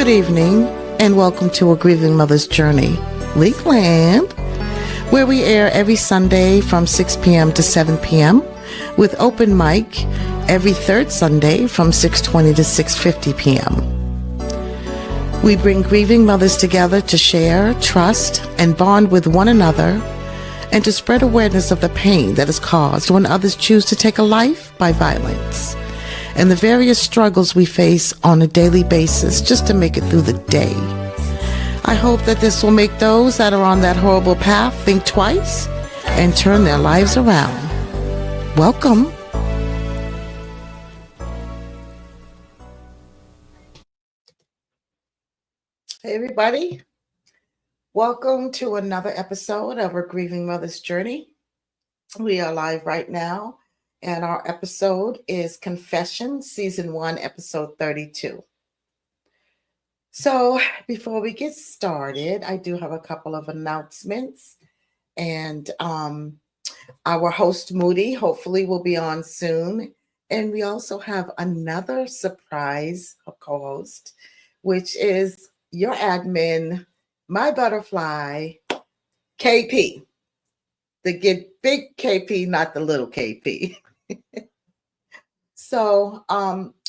Good evening, and welcome to A Grieving Mother's Journey, Leakland, where we air every Sunday from 6 p.m. to 7 p.m. with open mic every third Sunday from 6:20 to 6:50 p.m. We bring grieving mothers together to share, trust, and bond with one another, and to spread awareness of the pain that is caused when others choose to take a life by violence, and the various struggles we face on a daily basis just to make it through the day. I hope that this will make those that are on that horrible path think twice and turn their lives around. Welcome. Hey everybody, welcome to another episode of A Grieving Mother's Journey. We are live right now, and our episode is Confession, Season 1, Episode 32. So before we get started, I do have a couple of announcements, and our host Moody hopefully will be on soon, and we also have another surprise co-host, which is your admin, my butterfly, KP. The big KP, not the little KP. So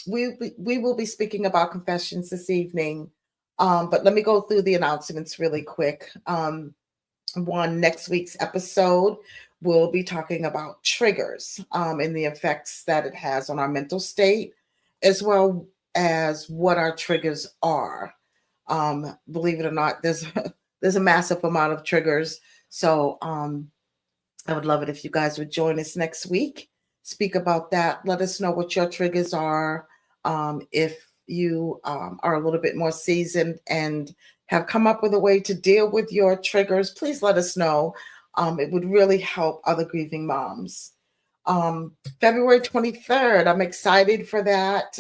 we will be speaking about confessions this evening. But let me go through the announcements really quick. Next week's episode, we'll be talking about triggers and the effects that it has on our mental state, as well as what our triggers are. Believe it or not, there's a massive amount of triggers. So I would love it if you guys would join us next week, speak about that. Let us know what your triggers are. If you are a little bit more seasoned and have come up with a way to deal with your triggers, please let us know. It would really help other grieving moms. February 23rd, I'm excited for that.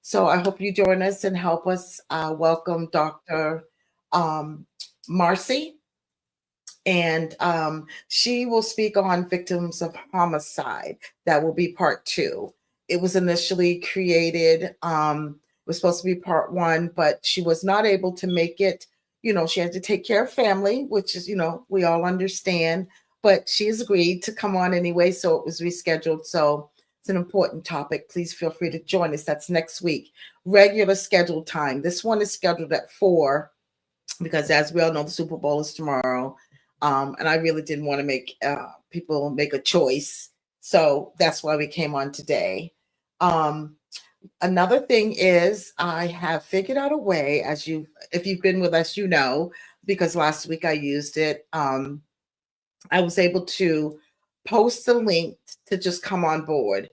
So I hope you join us and help us welcome Dr. Marcy. And she will speak on victims of homicide. That will be part 2. It was initially created, was supposed to be part 1, but she was not able to make it. You know, she had to take care of family, which is, we all understand, but she has agreed to come on anyway, so it was rescheduled. So it's an important topic. Please feel free to join us. That's next week. Regular scheduled time. This one is scheduled at 4 because, as we all know, the Super Bowl is tomorrow. And I really didn't want to make people make a choice. So that's why we came on today. Another thing is I have figured out a way, if you've been with us, because last week I used it. I was able to post the link to just come on board.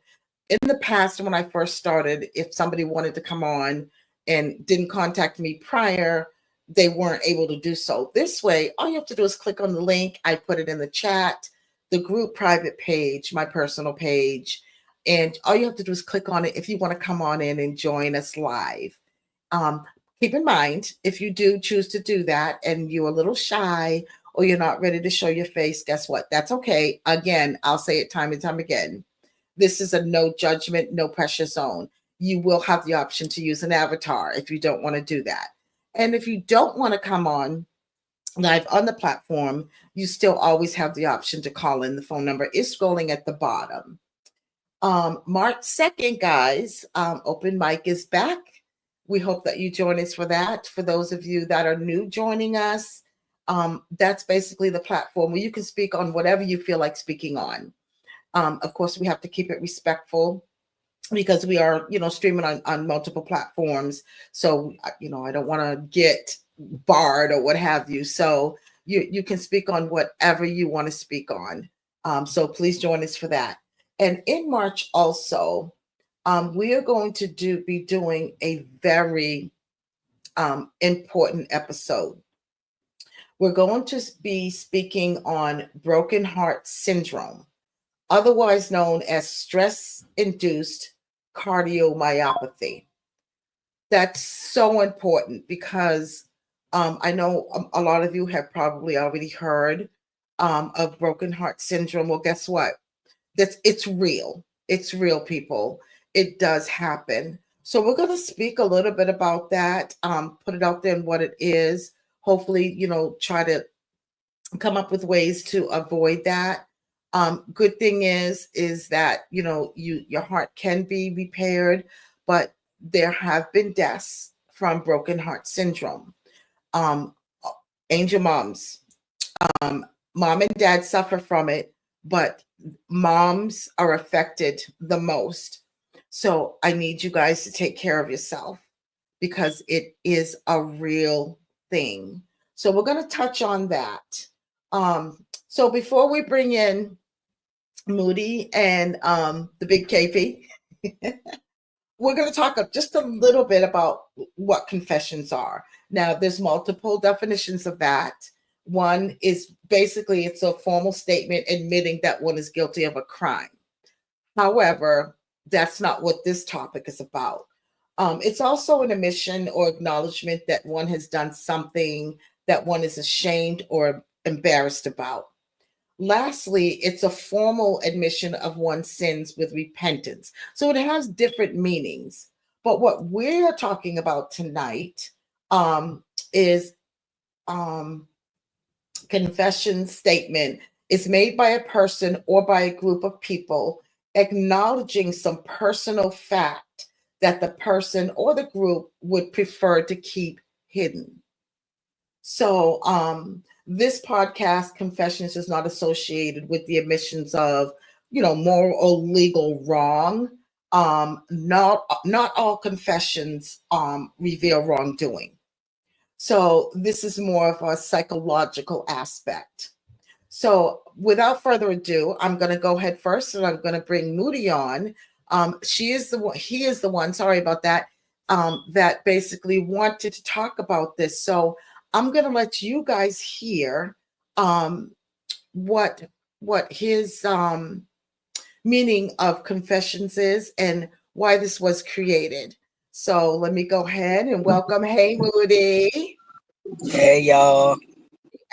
In the past, when I first started, if somebody wanted to come on and didn't contact me prior, they weren't able to do so. This way, all you have to do is click on the link. I put it in the chat, the group private page, my personal page, and all you have to do is click on it if you want to come on in and join us live. Keep in mind, if you do choose to do that and you're a little shy or you're not ready to show your face, guess what? That's okay. Again, I'll say it time and time again. This is a no judgment, no pressure zone. You will have the option to use an avatar if you don't want to do that. And if you don't want to come on live on the platform, you still always have the option to call in. The phone number is scrolling at the bottom. March 2nd, guys, open mic is back. We hope that you join us for that. For those of you that are new joining us, that's basically the platform where you can speak on whatever you feel like speaking on. Of course, we have to keep it respectful, because we are, streaming on multiple platforms. So, I don't want to get barred or what have you. So you can speak on whatever you want to speak on. So please join us for that. And in March also, we are going to be doing a very important episode. We're going to be speaking on broken heart syndrome, otherwise known as stress-induced cardiomyopathy. That's so important because I know a lot of you have probably already heard of broken heart syndrome. Well, guess what? It's real. It's real, people. It does happen. So we're going to speak a little bit about that, put it out there and what it is. Hopefully, try to come up with ways to avoid that. Good thing is that your heart can be repaired, but there have been deaths from broken heart syndrome. Um, Angel moms, um, mom and dad suffer from it, but moms are affected the most. So I need you guys to take care of yourself because it is a real thing. So we're going to touch on that. So before we bring in Moody and the big KP, we're going to talk just a little bit about what confessions are. Now, there's multiple definitions of that. One is basically it's a formal statement admitting that one is guilty of a crime. However, that's not what this topic is about. It's also an admission or acknowledgement that one has done something that one is ashamed or embarrassed about. Lastly, it's a formal admission of one's sins with repentance. So it has different meanings. But what we're talking about tonight is um, confession statement is made by a person or by a group of people acknowledging some personal fact that the person or the group would prefer to keep hidden. So, this podcast, Confessions, is not associated with the admissions of, moral or legal wrong. Not all confessions reveal wrongdoing. So, this is more of a psychological aspect. So, without further ado, I'm going to go ahead first, and I'm going to bring Moody on. She is the one. He is the one. Sorry about that. That basically wanted to talk about this. So, I'm going to let you guys hear um, what his meaning of confessions is and why this was created. So, let me go ahead and welcome. Hey, Moody. Hey y'all,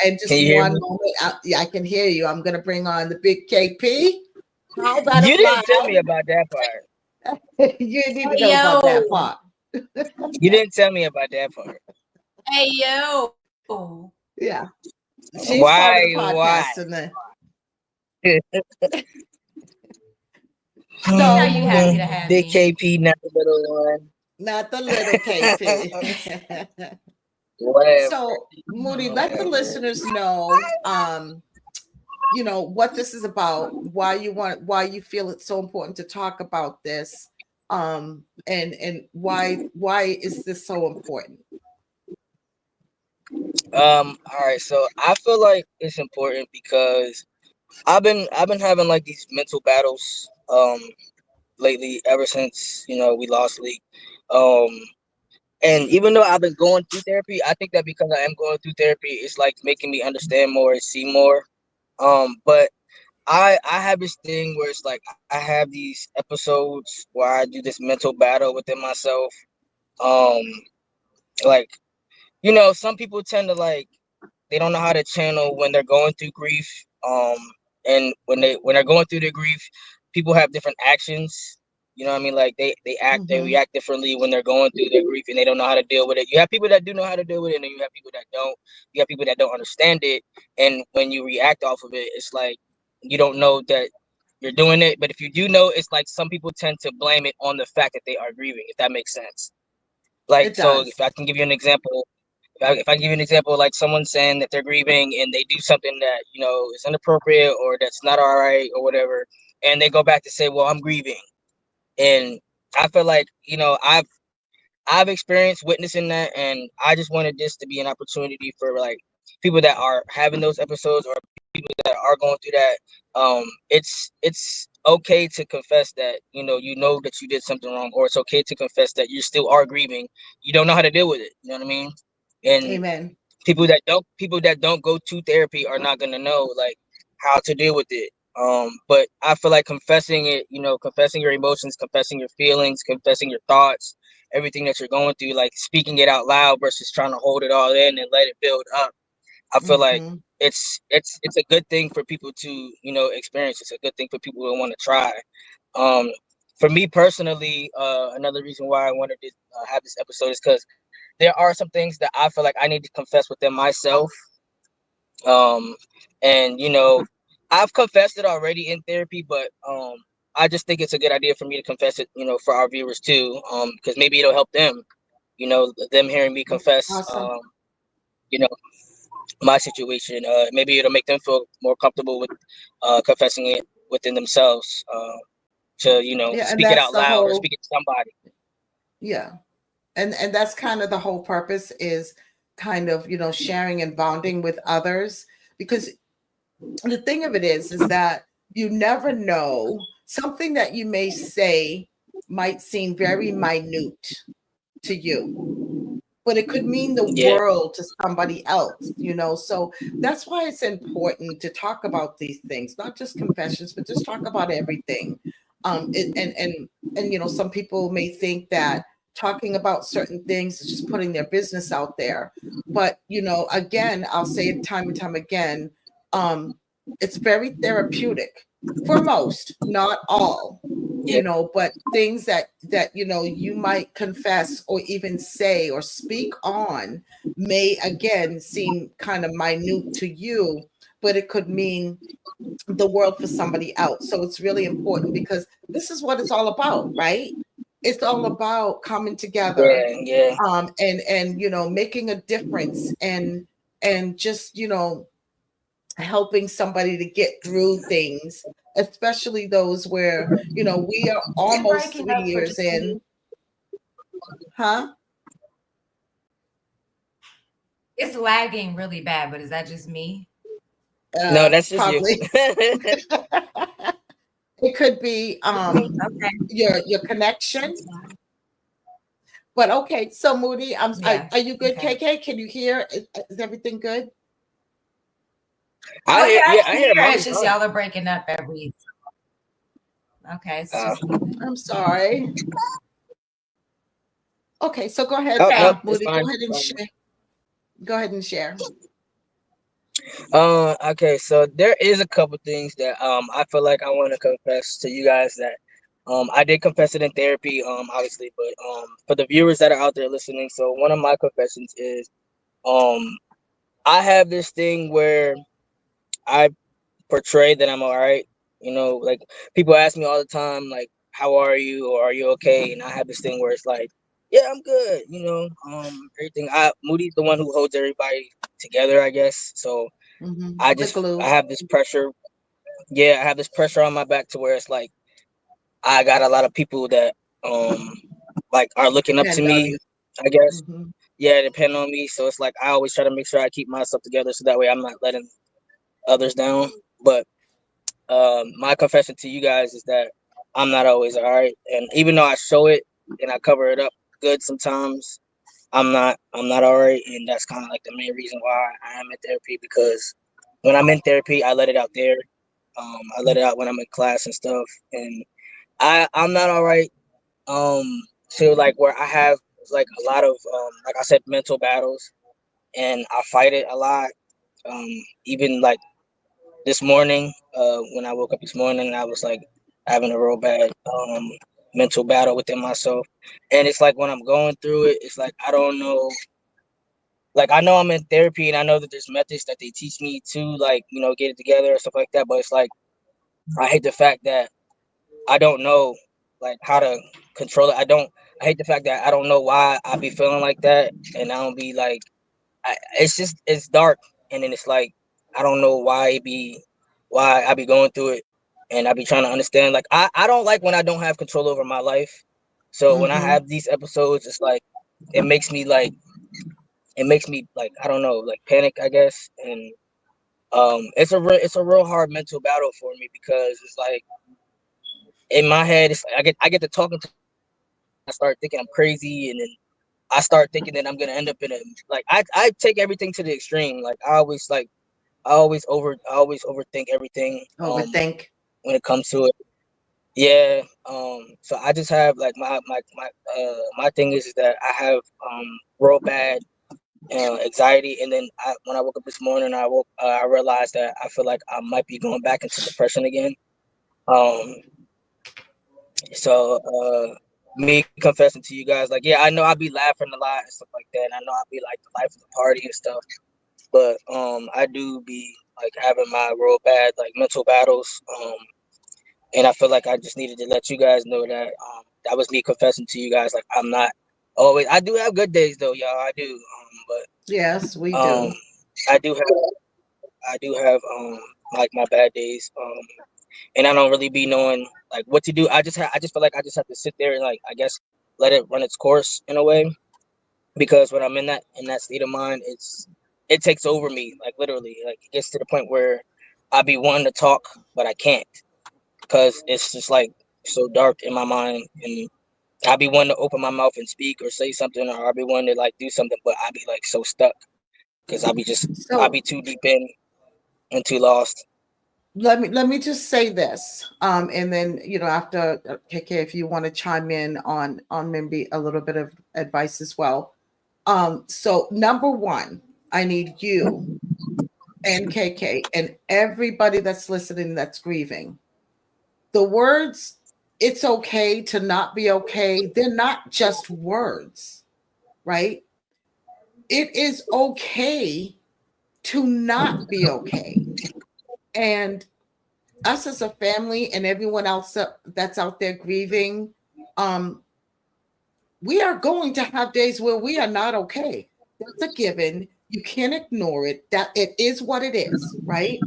And can just you hear one me? moment, yeah, I can hear you. I'm going to bring on the big KP. Hi, You butterfly. didn't tell me about that part. You need to Hey know about that yo, part. You didn't tell me about that part. hey yo. Yeah, she's part of the Why? podcast, and then You know so you happy Moody, to have Big me. KP, not the little not the little KP. one. Whatever, So Moody, let the whatever. listeners know, what this is about, why you feel it's so important to talk about this, and why is this so important? All right. So I feel like it's important because I've been having like these mental battles lately ever since we lost League. Um, And even though I've been going through therapy, I think that because I am going through therapy, it's like making me understand more and see more. But I have this thing where it's like I have these episodes where I do this mental battle within myself. Um, like some people tend to like they don't know how to channel when they're going through grief. And when they're going through their grief, people have different actions. You know what I mean? Like they Mm-hmm. react differently when they're going through their grief and they don't know how to deal with it. You have people that do know how to deal with it, and then you have people that don't. You have people that don't understand it, and when you react off of it, it's like you don't know that you're doing it. But if you do know, it's like some people tend to blame it on the fact that they are grieving. If that makes sense. Like It so, does. if I can give you an example, if I give you an example, like someone saying that they're grieving and they do something that is inappropriate or that's not all right or whatever, and they go back to say, "Well, I'm grieving," and I feel like I've experienced witnessing that, and I just wanted this to be an opportunity for like people that are having those episodes or people that are going through that. It's okay to confess that you know that you did something wrong, or it's okay to confess that you still are grieving. You don't know how to deal with it. You know what I mean? And Amen. people that don't go to therapy are not gonna know like how to deal with it. But I feel like confessing it, confessing your emotions, confessing your feelings, confessing your thoughts, everything that you're going through, like speaking it out loud versus trying to hold it all in and let it build up. I feel like Mm-hmm. it's a good thing for people to experience. It's a good thing for people who want to try. Um, for me personally, another reason why I wanted to have this episode is because there are some things that I feel like I need to confess within myself. Um, and I've confessed it already in therapy, but I just think it's a good idea for me to confess it, for our viewers too, because maybe it'll help them, them hearing me confess, Awesome. you know, my situation. Maybe it'll make them feel more comfortable with confessing it within themselves, to Yeah, and speak it that's out the loud or whole, speak it to somebody. yeah. And that's kind of the whole purpose, is kind of, sharing and bonding with others, because the thing of it is that you never know, something that you may say might seem very minute to you, but it could mean the Yeah, world to somebody else. So that's why it's important to talk about these things, not just confessions, but just talk about everything. And some people may think that talking about certain things is just putting their business out there, but again, I'll say it time and time again, um it's very therapeutic for most, not all, yeah, but things that you might confess or even say or speak on may again seem kind of minute to you, but it could mean the world for somebody else. So it's really important, because this is what it's all about, right? It's all about coming together, yeah, yeah, and making a difference, and just helping somebody to get through things, especially those where, we are Is it almost breaking three up for years just in. me? Huh? It's lagging really bad, but is that just me? no, that's just you. Probably. It could be Okay. your connection. That's fine. But okay, so Moody, Yeah. are you good, Okay. KK? Can you hear? Is everything good? Oh yeah, I Yeah, can I hear hear it. mommy It's just fine. y'all are breaking up every. Okay, it's uh, just me then. I'm sorry. Okay, so go ahead, oh no, it's Moody. Go fine, ahead it's and fine. share. Go ahead and share. Okay, so there is a couple things that I feel like I want to confess to you guys that I did confess it in therapy, obviously, but for the viewers that are out there listening, so one of my confessions is um I have this thing where I portray that I'm all right. Like people ask me all the time, like, "How are you?" or "Are you okay?" And I have this thing where it's like, "Yeah, I'm good." Everything. Moody's the one who holds everybody together, I guess. So The I glue. have this pressure. Yeah, I have this pressure on my back to where it's like I got a lot of people that um like are looking up to Depend on me, you. I guess. Hmm. Yeah, depend on me. So it's like I always try to make sure I keep myself together so that way I'm not letting others down. But my confession to you guys is that I'm not always all right, and even though I show it and I cover it up good sometimes, I'm not all right, and that's kind of like the main reason why I am in therapy, because when I'm in therapy, I let it out there. I let it out when I'm in class and stuff, and I'm not all right. So like where I have like a lot of like I said, mental battles, and I fight it a lot. Um, Even like this morning, when I woke up this morning, I was like having a real bad mental battle within myself, and it's like when I'm going through it, it's like I don't know. Like I know I'm in therapy, and I know that there's methods that they teach me to like get it together and stuff like that. But it's like I hate the fact that I don't know like how to control it. I hate the fact that I don't know why I be feeling like that, and I don't be like it's dark, and then it's like I don't know why I be going through it, and I be trying to understand. Like I don't like when I don't have control over my life. So when I Hmm. have these episodes, it's like it makes me like it makes me like I don't know, like panic, I guess. And it's a real hard mental battle for me because it's like in my head, I get to talking to I start thinking I'm crazy, and then I start thinking that I'm gonna end up in a like I take everything to the extreme. Like I always overthink everything Overthink. when it comes to it. Yeah. So I just have like my thing is that I have real bad anxiety, and then when I woke up this morning, I realized that I feel like I might be going back into depression again. Um So me confessing to you guys, like, yeah, I know I'll be laughing a lot and stuff like that. And I know I'll be like the life of the party and stuff. But I do be like having my real bad like mental battles. And I feel like I just needed to let you guys know that that was me confessing to you guys. Like, I'm not always. I do have good days though, y'all. I do. Yes, we But do. I do have like my bad days. And I don't really be knowing like what to do. I just feel like I just have to sit there and like I guess let it run its course in a way, because when I'm in that state of mind, it takes over me, like literally. Like it gets to the point where I be wanting to talk but I can't, because it's just like so dark in my mind, and I be wanting to open my mouth and speak or say something, or I be wanting to like do something, but I be like so stuck because I be So too deep in and too lost. let me just say this, and then after KK, if you want to chime in on maybe a little bit of advice as well. So number one, I need you and KK and everybody that's listening that's grieving. The words, it's okay to not be okay, they're not just words, right? It is okay to not be okay. And us as a family and everyone else that's out there grieving, um, we are going to have days where we are not okay. That's a given. You can't ignore it. That it is what it is, right?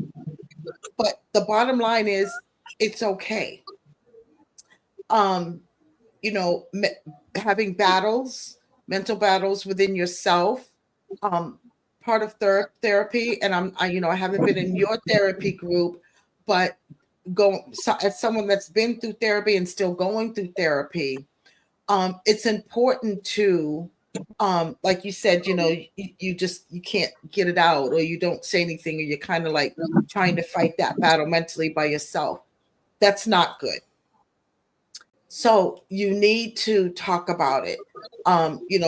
But the bottom line is it's okay. Um, having battles, mental battles within yourself, um, part of therapy. And I haven't been in your therapy group, but as someone that's been through therapy and still going through therapy, it's important to, like you said, you can't get it out, or you don't say anything, or you're kind of like trying to fight that battle mentally by yourself. That's not good. So you need to talk about it.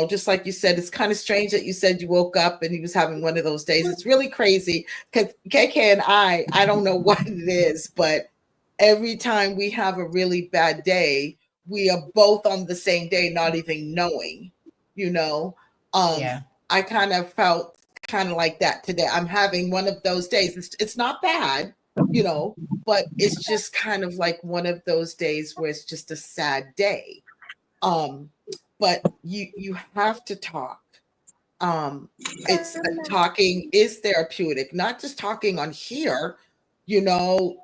Just like you said, it's kind of strange that you said you woke up and you was having one of those days. It's really crazy because KK and I don't know what it is, but every time we have a really bad day, we are both on the same day, not even knowing, you know. Um, Yeah. I kind of felt kind of like that today. I'm having one of those days. It's not bad, you know, but it's just kind of like one of those days where it's just a sad day. Um, but you have to talk. It's talking is therapeutic, not just talking on here.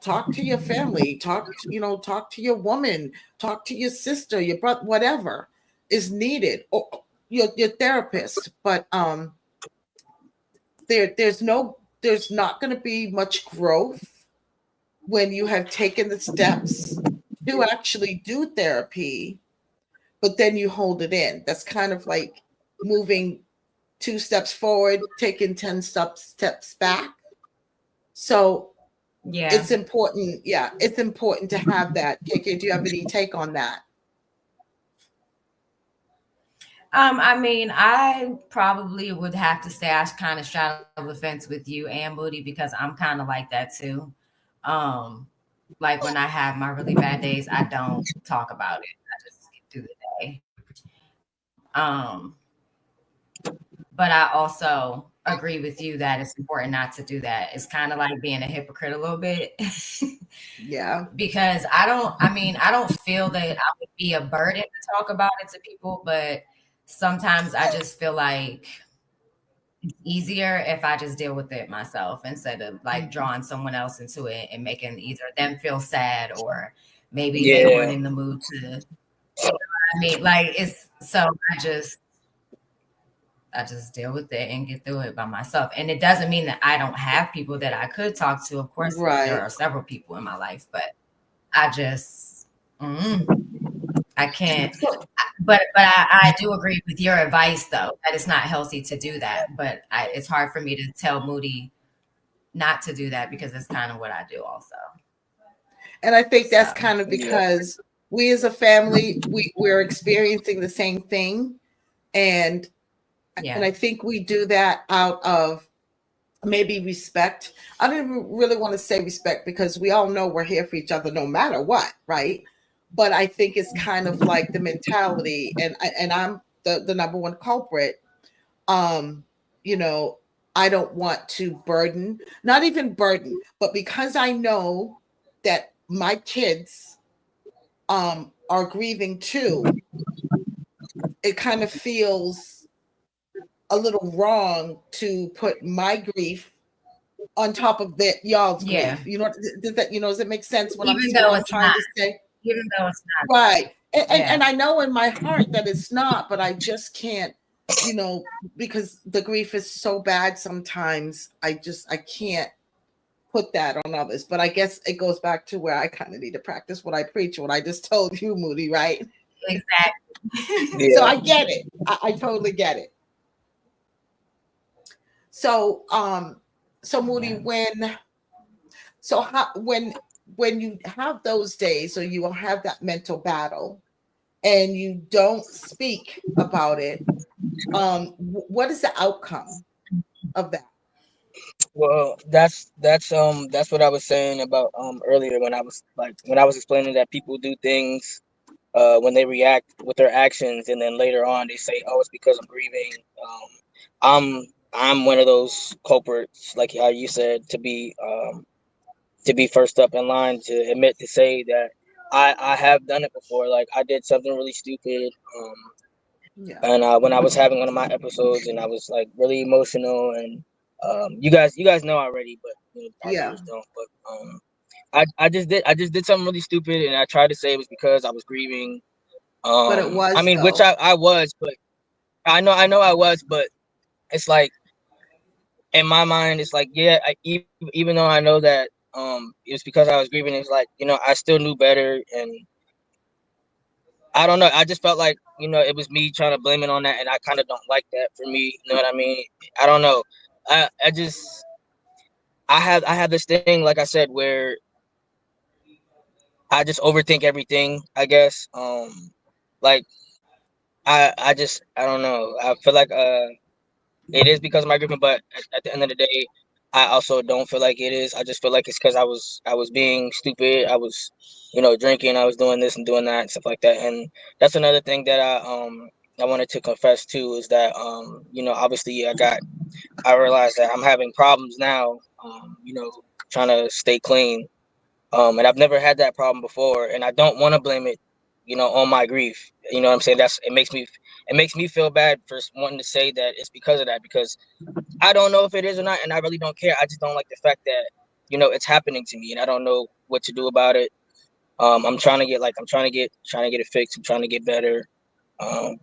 Talk to your family, talk to your woman, talk to your sister, your brother, whatever is needed, or your therapist. But there's not going to be much growth when you have taken the steps to actually do therapy, but then you hold it in. That's kind of like moving 2 steps forward, taking 10 steps back. So Yeah. it's important. Yeah, it's important to have that. KK, do you have any take on that? I mean, I probably would have to say I kind of straddle the fence with you and Moody because I'm kind of like that too. Um, like when I have my really bad days, I don't talk about it. I just get through the day. Um, but I also agree with you that it's important not to do that. It's kind of like being a hypocrite a little bit. Yeah. Because I don't feel that I would be a burden to talk about it to people, but sometimes I just feel like it's easier if I just deal with it myself instead of like Mhm. drawing someone else into it and making either them feel sad or maybe they weren't Yeah, in the mood to, like it's so I just deal with it and get through it by myself. And it doesn't mean that I don't have people that I could talk to. Of course, there Right. are several people in my life, but I just mm, I can't. So But I do agree with your advice though that it's not healthy to do that. But it's hard for me to tell Moody not to do that because it's kind of what I do also. and I think that's So kind of yeah, because we as a family, we're experiencing the same thing. And yeah, I think we do that out of maybe respect. I don't even really want to say respect because we all know we're here for each other no matter what, right? but I think it's kind of like the mentality, and I'm the number one culprit. Um, you know, I don't want to burden, not even burden, but because I know that my kids are grieving too, it kind of feels a little wrong to put my grief on top of that y'all's Yeah. grief. You know, does that, does it make sense what I'm Even what though I'm it's trying not. to say? Even though it's not. Right. And Yeah. I know in my heart that it's not, but I just can't, because the grief is so bad sometimes. I can't put that on others. But I guess it goes back to where I kind of need to practice what I preach, what I just told you, Moody, right? Exactly. So Yeah. I get it. I totally get it. So so Moody, Yeah. when you have those days or you will have that mental battle and you don't speak about it, what is the outcome of that? Well, that's what I was saying about earlier when I was explaining that people do things when they react with their actions, and then later on they say, "Oh, it's because I'm grieving." I'm one of those culprits, like how you said, to be first up in line to admit to say that I have done it before. Like I did something really stupid. Yeah. And when I was having one of my episodes, and I was like really emotional, and you guys know already, but our Yeah. viewers don't. But I just did something really stupid, and I tried to say it was because I was grieving. But it I was mean, which though. I was, but I know I was, but it's like in my mind, it's like yeah, even though I know that it was because I was grieving, it's like I still knew better, and I don't know. I just felt like it was me trying to blame it on that, and I kind of don't like that for me. You know what I mean? I don't know. I just I have this thing, like I said, where I just overthink everything. I guess. Like I don't know. I feel like it is because of my grieving, but at the end of the day, I also don't feel like it is. I just feel like it's because I was being stupid. I was, drinking. I was doing this and doing that and stuff like that. And that's another thing that I wanted to confess to is that obviously I realized that I'm having problems now. Trying to stay clean. And I've never had that problem before, and I don't want to blame it, on my grief. You know what I'm saying? It makes me feel bad for wanting to say that it's because of that, because I don't know if it is or not, and I really don't care. I just don't like the fact that it's happening to me, and I don't know what to do about it. I'm trying to get it fixed. I'm trying to get better. Um,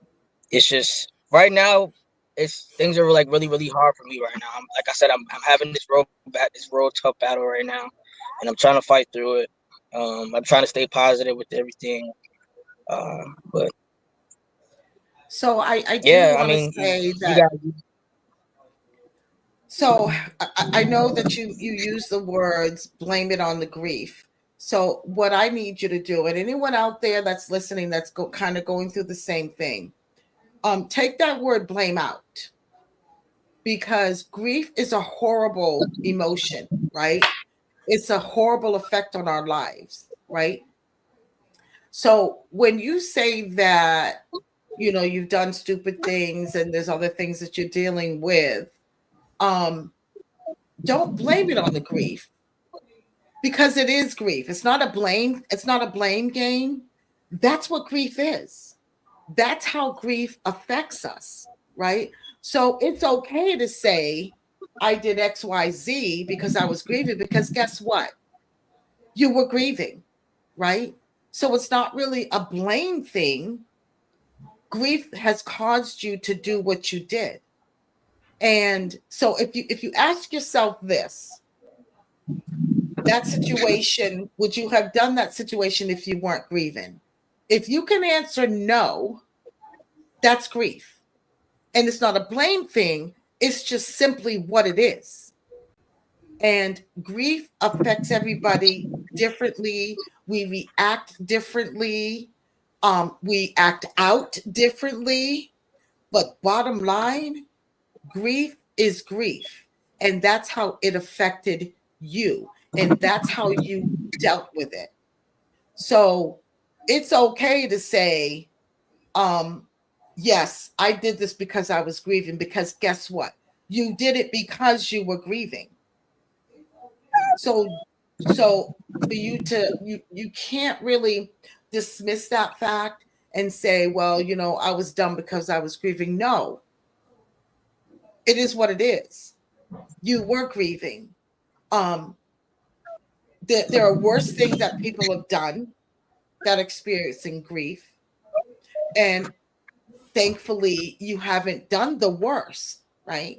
it's just right now, it's things are like really really hard for me right now. Like I said, I'm having this real tough battle right now, and I'm trying to fight through it. I'm trying to stay positive with everything. But So I do yeah, I want to mean, say you that. guys, So I know that you use the words blame it on the grief. So what I need you to do, and anyone out there that's listening that's kind of going through the same thing, take that word blame out, because grief is a horrible emotion, right? It's a horrible effect on our lives, right? So when you say that, you've done stupid things and there's other things that you're dealing with, um, don't blame it on the grief, because it is grief. It's not a blame game. That's what grief is. That's how grief affects us, right? So it's okay to say I did XYZ because I was grieving, because guess what? You were grieving, right? So it's not really a blame thing. Grief has caused you to do what you did. And so if you ask yourself this, that situation, would you have done that situation if you weren't grieving? If you can answer no, that's grief. And it's not a blame thing, it's just simply what it is. And grief affects everybody differently. We react differently. We act out differently. But bottom line, grief is grief. And that's how it affected you. And that's how you dealt with it. So it's okay to say, um, yes, I did this because I was grieving, because guess what? You did it because you were grieving. So so for you to you can't really dismiss that fact and say, well, I was dumb because I was grieving. No, it is what it is. You were grieving. Um, there are worse things that people have done that experiencing grief, and thankfully you haven't done the worst, right?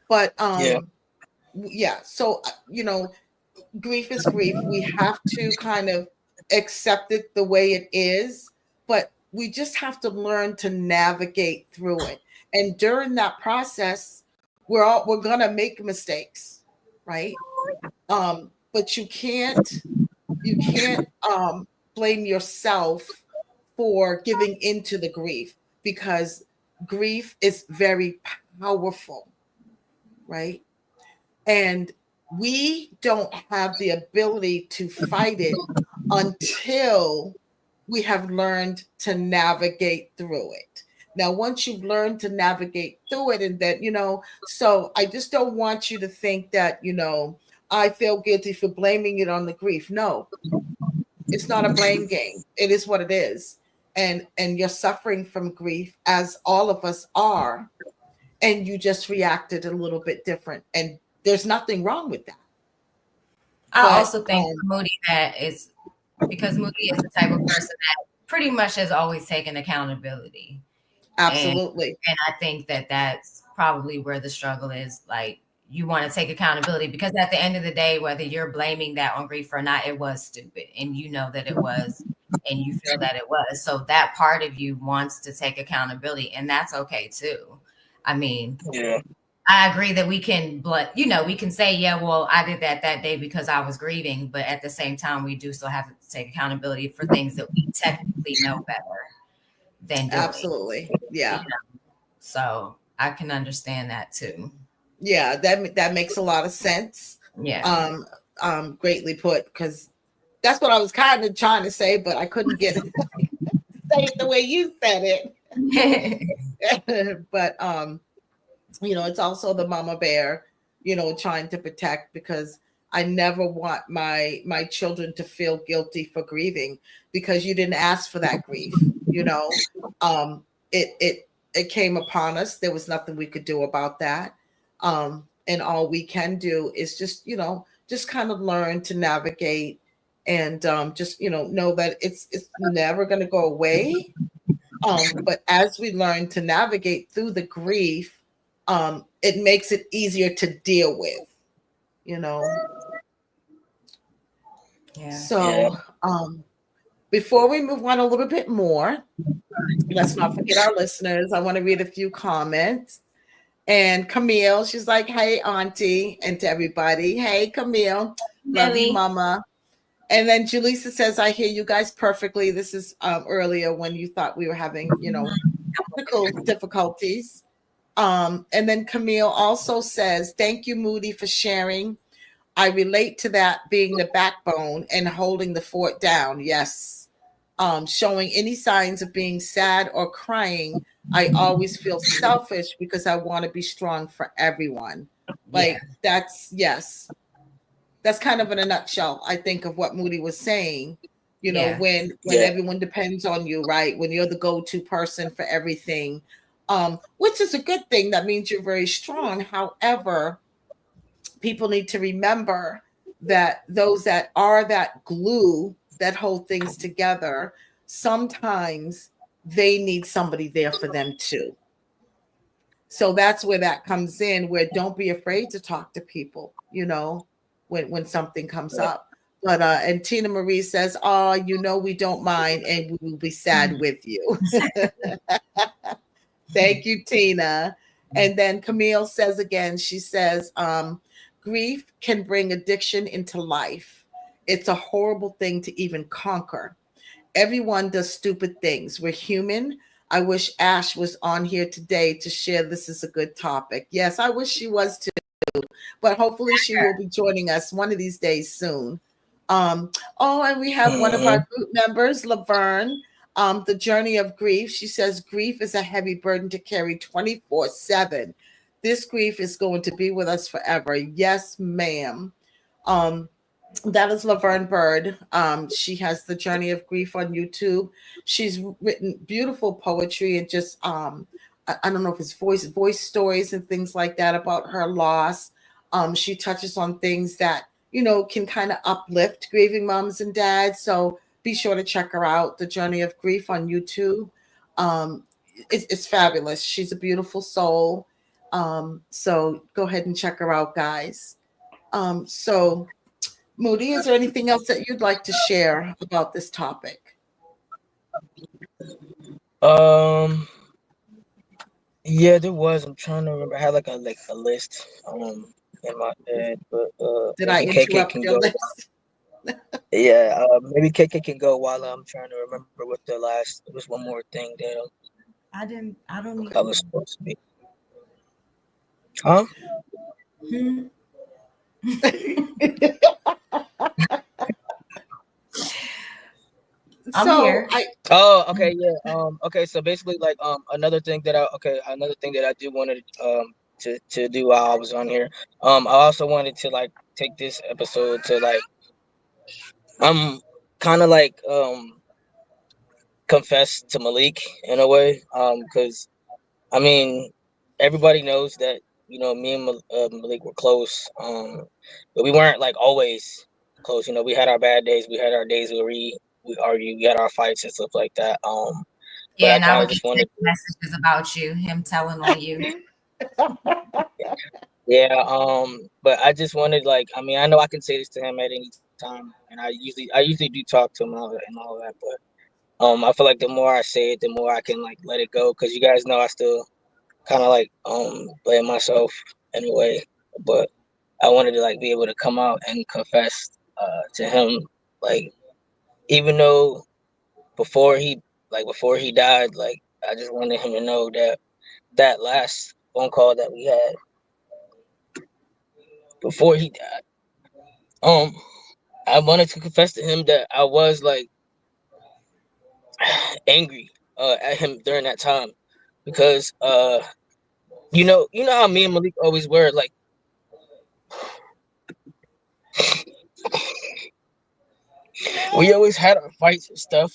But Yeah, yeah, so grief is grief. We have to kind of accept it the way it is, but we just have to learn to navigate through it. And during that process, we're gonna make mistakes, right? But you can't blame yourself for giving into the grief, because grief is very powerful, right? And we don't have the ability to fight it until we have learned to navigate through it. Now, once you've learned to navigate through it, and that, so I just don't want you to think that, I feel guilty for blaming it on the grief. No, it's not a blame game. It is what it is. And you're suffering from grief, as all of us are, and you just reacted a little bit different. And there's nothing wrong with that. I But also think for Moody that is because Moody is the type of person that pretty much has always taken accountability. And absolutely. and I think that that's probably where the struggle is. Like, you want to take accountability because at the end of the day, whether you're blaming that on grief or not, it was stupid, and you know that it was, and you feel that it was. So that part of you wants to take accountability, and that's okay too. I mean, yeah, I agree that we can, but we can say, yeah, well, I did that day because I was grieving, but at the same time, we do still have to take accountability for things that we technically know better than doing. Absolutely. You Yeah. know? So I can understand that too. Yeah, that makes a lot of sense. Yeah. Um, greatly put, because that's what I was kind of trying to say, but I couldn't get it say it the way you said it. But it's also the mama bear, trying to protect, because I never want my children to feel guilty for grieving, because you didn't ask for that grief. Um, it came upon us. There was nothing we could do about that. And all we can do is just kind of learn to navigate, and just know that it's never going to go away. But as we learn to navigate through the grief, it makes it easier to deal with, you know. Yeah. yeah. So before we move on a little bit more, let's not forget our listeners. I want to read a few comments. And Camille, she's like, "Hey, Auntie," and to everybody, "Hey, Camille, love you, Really? Mama." And then Julissa says, "I hear you guys perfectly." This is earlier when you thought we were having, technical difficulties. And then Camille also says, "Thank you, Moody, for sharing. I relate to that, being the backbone and holding the fort down." Yes. Showing any signs of being sad or crying, I always feel selfish because I want to be strong for everyone. Yeah. Like, yes, that's kind of in a nutshell, I think, of what Moody was saying. Yeah. When Yeah, everyone depends on you, right? When you're the go-to person for everything, which is a good thing. That means you're very strong. However, people need to remember that those that are that glue that hold things together, sometimes they need somebody there for them too. So that's where that comes in, where don't be afraid to talk to people, when something comes up. But and Tina Marie says, "Oh, we don't mind, and we will be sad with you." Thank you, Tina. And then Camille says again, she says, grief can bring addiction into life. It's a horrible thing to even conquer. Everyone does stupid things. We're human. I wish Ash was on here today to share. This is a good topic. Yes, I wish she was too, but hopefully she will be joining us one of these days soon. Oh, and we have one of Mm-hmm. our group members, Laverne. The journey of grief. She says grief is a heavy burden to carry 24/7. This grief is going to be with us forever. Yes, ma'am. Um, that is Laverne Bird. She has the Journey of Grief on YouTube. She's written beautiful poetry and just I don't know if it's voice stories and things like that about her loss. She touches on things that can kind of uplift grieving moms and dads. So be sure to check her out. The Journey of Grief on YouTube. Um, it's fabulous. She's a beautiful soul. So go ahead and check her out, guys. So Moody, is there anything else that you'd like to share about this topic? Um, yeah, there was. I'm trying to remember. I had like a list in my head, but Did I maybe KK interrupt can your go. list? Yeah, maybe KK can go while I'm trying to remember what the last. There was one more thing that I don't I even. was supposed to be. Huh? Hmm. I'm So here. I Oh, okay, yeah. Okay. So basically, like, another thing that I do wanted to do while I was on here. I also wanted to like take this episode to like kind of like confess to Malik in a way. Because I mean, everybody knows that me and Malik were close. But we weren't like always close. We had our bad days. We had our days where we argued. We had our fights and stuff like that. But Yeah, I and I kind would of get just wanted. text messages about you, him telling on you. Yeah, but I just wanted like I mean I know I can say this to him at any time, and I usually do talk to him and all that, but I feel like the more I say it, the more I can like let it go because you guys know I still kind of like blame myself in a way, but I wanted to like be able to come out and confess to him, like even though before he before he died, like I just wanted him to know that that last phone call that we had before he died. Um, I wanted to confess to him that I was like angry at him during that time because you know how me and Malik always were like we always had our fights and stuff,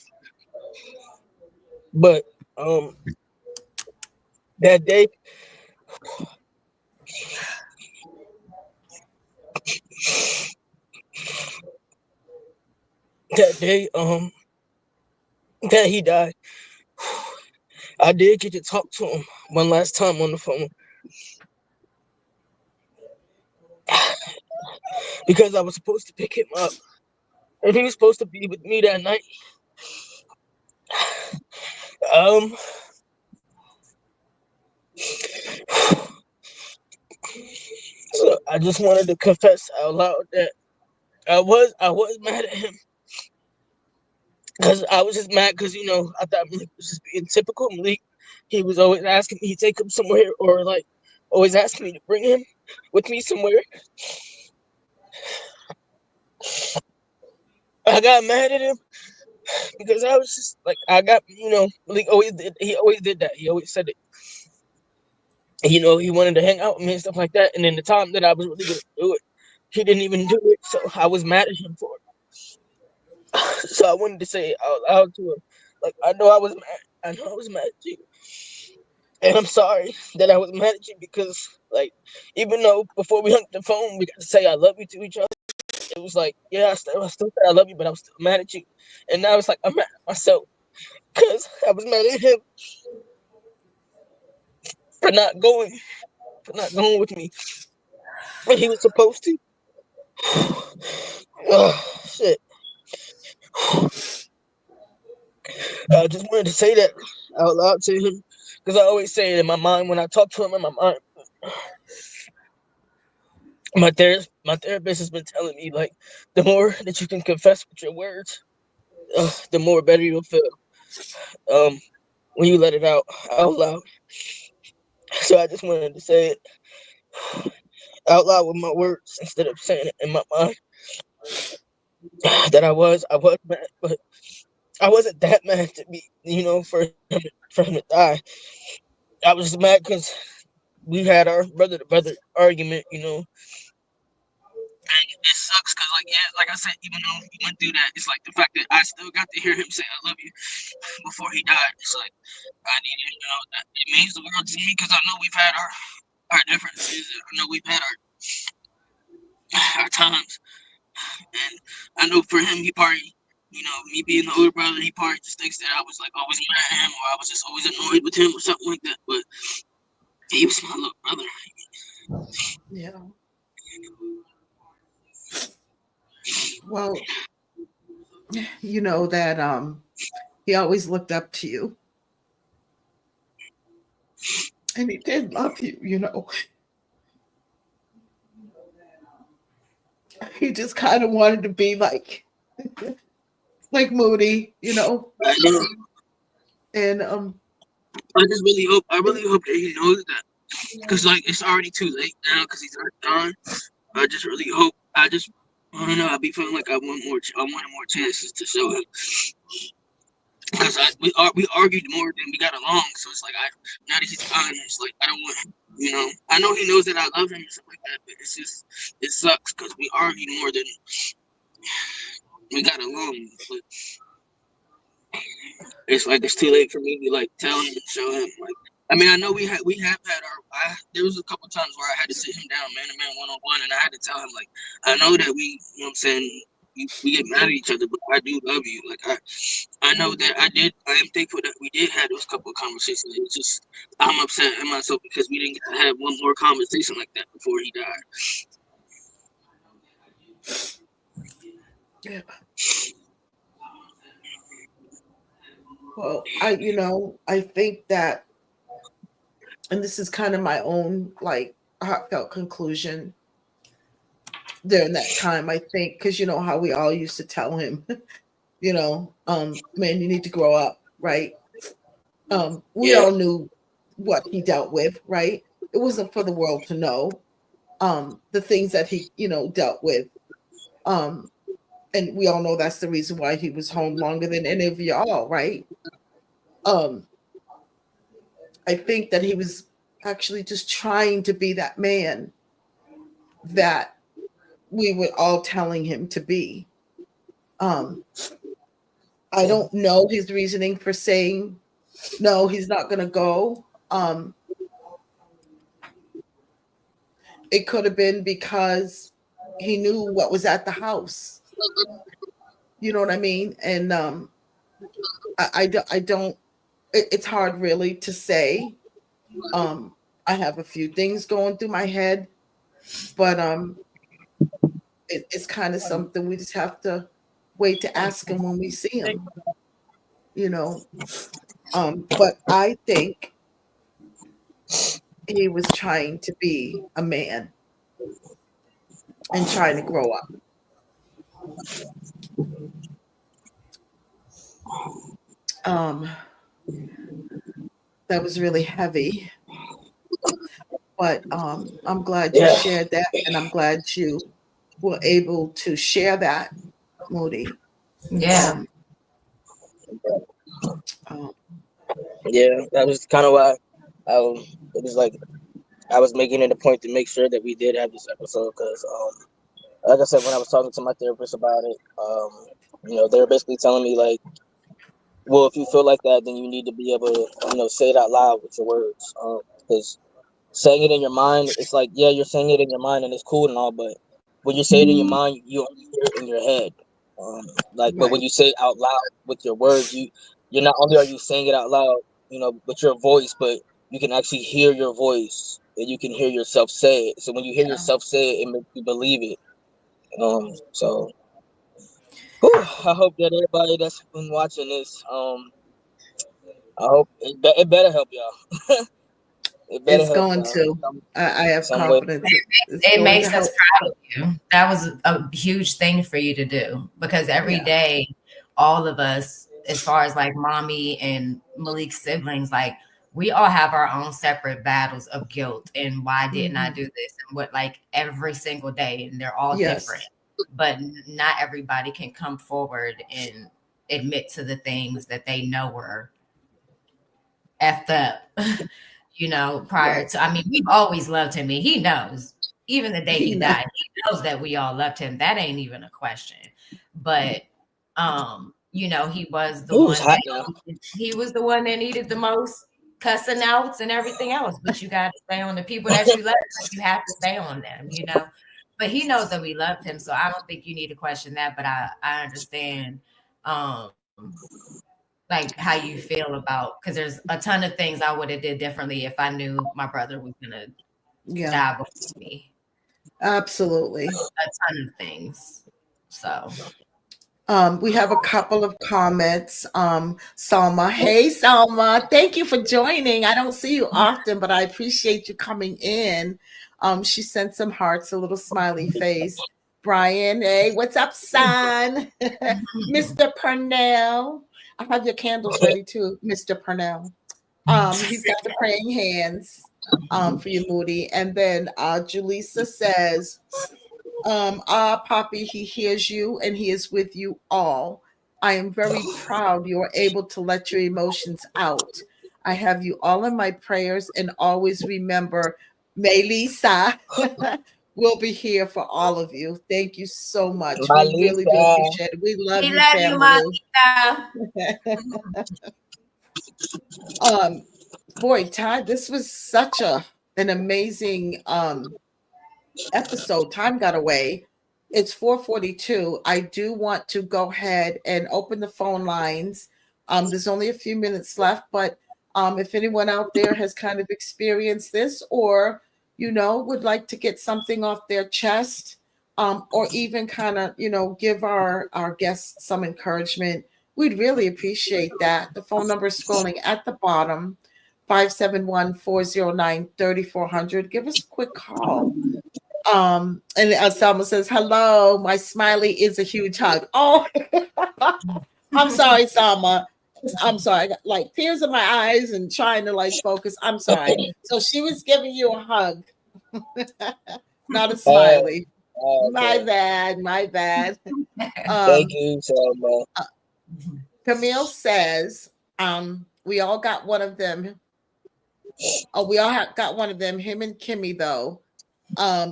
but um that day that day that he died, I did get to talk to him one last time on the phone because I was supposed to pick him up and he was supposed to be with me that night. Um, so I just wanted to confess out loud that I was mad at him because I was just mad because I thought Malik was just being typical Malik. He was always asking me to take him somewhere or like always asking me to bring him with me somewhere. I got mad at him because I was just like I got Malik always did he always did that. He always said it. He wanted to hang out with me and stuff like that. And then the time that I was really gonna do it, he didn't even do it. So I was mad at him for it. So I wanted to say it out loud to him. Like I know I was mad. I know I was mad at you. And I'm sorry that I was mad at you because, like, even though before we hung the phone, we got to say I love you to each other. It was like, yeah, I still said I love you, but I was still mad at you. And now it's like I'm mad at myself because I was mad at him for not going, for not going with me when he was supposed to. Oh, shit. I just wanted to say that out loud to him because I always say it in my mind when I talk to him in my mind. My therapist has been telling me like the more that you can confess with your words, the more better you'll feel. Um, when you let it out loud. So I just wanted to say it out loud with my words instead of saying it in my mind. that I was mad, but I wasn't that mad to be, for him to die. I was just mad because we had our brother to brother argument. It sucks because, like, yeah, like I said, even though he went through that, it's like the fact that I still got to hear him say "I love you" before he died. It's like I needed, that it means the world to me because I know we've had our differences. I know we've had our times, and I know for him, he probably, me being the older brother, he probably just thinks that I was like always mad at him or I was just always annoyed with him or something like that. But he was my little brother. Yeah. Well, you know that he always looked up to you, and he did love you, you know. He just kind of wanted to be like Moody, you know. I know. And I really hope that he knows that. Because, like, it's already too late now because he's already gone. I just really hope. I don't know. I be feeling like I wanted more chances to show him. Because we argued more than we got along. So it's like, now that he's gone, it's like, I don't want him. I know he knows that I love him and stuff like that, but it's just, it sucks because we argued more than we got along. But it's like it's too late for me to like tell him and show him. Like, I mean, I know we have had there was a couple times where I had to sit him down, man to man, 1-on-1, and I had to tell him like, I know that I'm saying, we get mad at each other, but I do love you. Like, I know that I am thankful that we did have those couple of conversations. It's just I'm upset at myself because we didn't get to have one more conversation like that before he died. yeah, well, I think that, and this is kind of my own like heartfelt conclusion during that time. I think because you know how we all used to tell him, man, you need to grow up, right? We Yeah, all knew what he dealt with, right? It wasn't for the world to know the things that he, dealt with. Um, and we all know that's the reason why he was home longer than any of y'all, right? Um, I think that he was actually just trying to be that man that we were all telling him to be. Um, I don't know his reasoning for saying no, he's not going to go. It could have been because he knew what was at the house. You know what I mean? And I don't. It's hard really to say. Um, I have a few things going through my head, but it's kind of something we just have to wait to ask him when we see him. You know, but I think he was trying to be a man and trying to grow up. Um, that was really heavy, but I'm glad you yeah, shared that, and I'm glad you were able to share that, Moody. Yeah. Um, um, yeah. That was kind of why it was like I was making it a point to make sure that we did have this episode because, like I said, when I was talking to my therapist about it, they were basically telling me like, well, if you feel like that, then you need to be able to, say it out loud with your words, because saying it in your mind, it's like, yeah, you're saying it in your mind and it's cool and all, but when you say it in your mind, you only hear it in your head. Um, but when right. you say it out loud with your words, you're not only are you saying it out loud, with your voice, but you can actually hear your voice and you can hear yourself say it. So when you hear Yeah. yourself say it, it makes you believe it. So whew, I hope that everybody that's been watching this, I hope it better help y'all. It better It's help going y'all to. I have some way. confidence it's It going to makes us help. proud of you. That was a huge thing for you to do because every Yeah. day, all of us, as far as like mommy and Malik's siblings, like we all have our own separate battles of guilt and why didn't I Hmm. do this and what, like every single day, and they're all different. Yes. but not everybody can come forward and admit to the things that they know were effed up, prior Right. to. I mean, we've always loved him, and he knows. Even the day He he know. died, he knows that we all loved him. That ain't even a question. But he was the Ooh, it's one hot that now. he was the one that needed the most cussing outs and everything else. But you got to stay on the people that you love. You have to stay on them. But he knows that we loved him, so I don't think you need to question that. But I understand, um, like how you feel about, because there's a ton of things I would have did differently if I knew my brother was gonna Yeah, die before me. absolutely. A ton of things. So We have a couple of comments. Salma, hey Salma, thank you for joining. I don't see you often, but I appreciate you coming in. She sent some hearts, a little smiley face. Brian, hey, what's up, son? Mr. Purnell. I have your candles ready too, Mr. Purnell. He's got the praying hands for you, Moody. And then Julissa says, Poppy, he hears you and he is with you all. I am very proud you are able to let your emotions out. I have you all in my prayers and always remember, Melissa will be here for all of you. Thank you so much. My We really do Lisa. appreciate it. We love we you, love you, family. Martha. um, Boy, Ty, this was such an amazing episode. Time got away. It's 4:42. I do want to go ahead and open the phone lines. There's only a few minutes left, but if anyone out there has kind of experienced this, or would like to get something off their chest, or even kind of give our guests some encouragement, we'd really appreciate that. The phone number is scrolling at the bottom. 571-409-3400. Give us a quick call. And Selma says, hello, my smiley is a huge hug. Oh, I'm sorry, Selma. I'm sorry. I got like tears in my eyes and trying to like focus. I'm sorry. So she was giving you a hug, not a Oh, smiley. My okay. bad. My bad. Thank Um, you so much. Camille says, we all got one of them. Oh, we all got one of them. Him and Kimmy, though.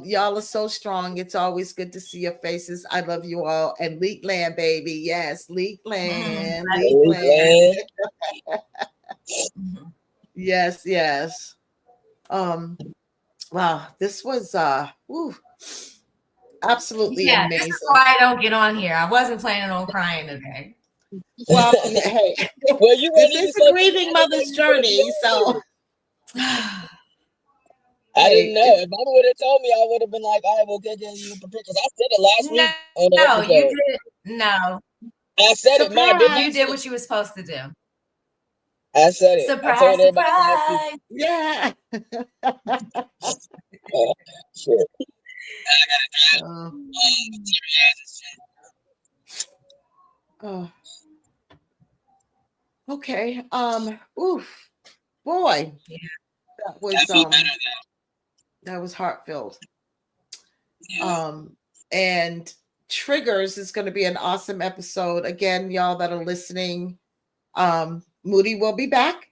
Y'all are so strong. It's always good to see your faces. I love you all. And Leak Land, baby. Yes, Leak Land, Leak Land. Land. Yes, yes. Um, wow, this was absolutely Yeah, this is amazing. why I don't get on here. I wasn't planning on crying today. Well, hey, Well, you this weren't is even a supposed to grieving say anything. mother's You could have journey. So I didn't hey, know. If Mama would have told me, I would have been like, all right, well, good, you prepared. Because I said it last No, week on the you episode. did. No, I said it, Ma, didn't I? you surprise. did what you were supposed to do. I said it. I Surprise, told everybody last week. surprise. Yeah. Oh, shit. Uh, oh, okay. Oof, boy, Yeah. that I was feel better. heartfelt. Yeah. And Triggers is going to be an awesome episode. Again, y'all that are listening, Moody will be back.